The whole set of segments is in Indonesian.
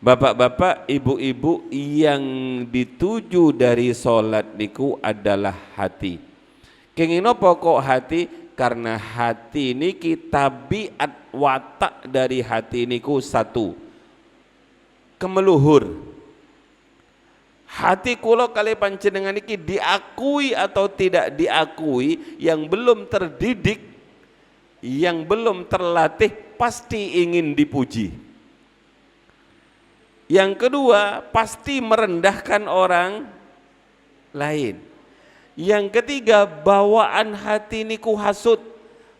Bapak-bapak, ibu-ibu, yang dituju dari sholat niku adalah hati. Kenging napa kok hati? Karena hati niki tabiat watak dari hati niku satu, kemeluhur. Hati kula kali panjenengan niki diakui atau tidak diakui, yang belum terdidik, yang belum terlatih pasti ingin dipuji. Yang kedua, pasti merendahkan orang lain. Yang ketiga, bawaan hati niku hasud,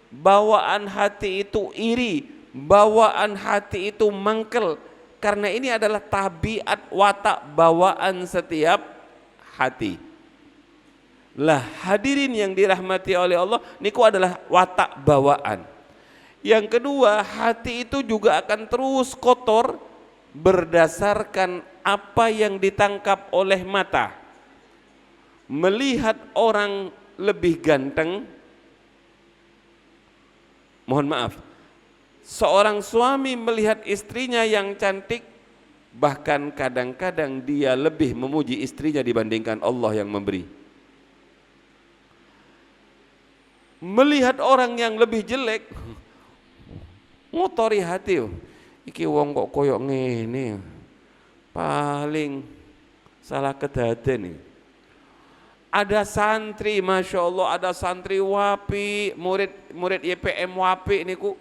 bawaan hati itu iri, bawaan hati itu mangkel. Karena ini adalah tabiat watak bawaan setiap hati. Lah hadirin yang dirahmati oleh Allah, niku adalah watak bawaan. Yang kedua, hati itu juga akan terus kotor berdasarkan apa yang ditangkap oleh mata. Melihat orang lebih ganteng, mohon maaf, seorang suami melihat istrinya yang cantik, bahkan kadang-kadang dia lebih memuji istrinya dibandingkan Allah yang memberi. Melihat orang yang lebih jelek, ngotori hati. Iki wong kok koyok ngene, paling salah kedaden nih. Ada santri, masya Allah, ada santri wapi, murid YPM wapi niku,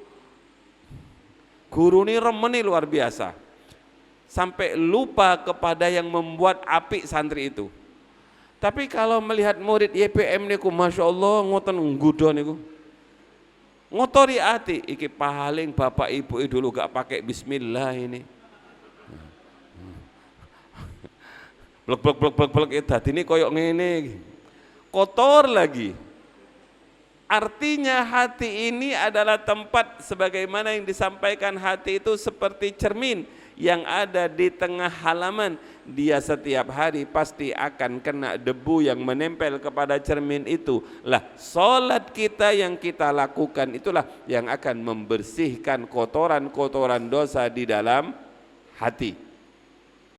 guru ini remeni luar biasa, sampai lupa kepada yang membuat api santri itu. Tapi kalau melihat murid YPM niku, masya Allah, ngoten nggudo niku, ngotori hati, iki paling bapak ibu dulu gak pakai bismillah ini. Blek tadi ini koyok ngene, kotor lagi. Artinya hati ini adalah tempat, sebagaimana yang disampaikan, hati itu seperti cermin yang ada di tengah halaman. Dia setiap hari pasti akan kena debu yang menempel kepada cermin itu. Lah sholat kita yang kita lakukan itulah yang akan membersihkan kotoran-kotoran dosa di dalam hati.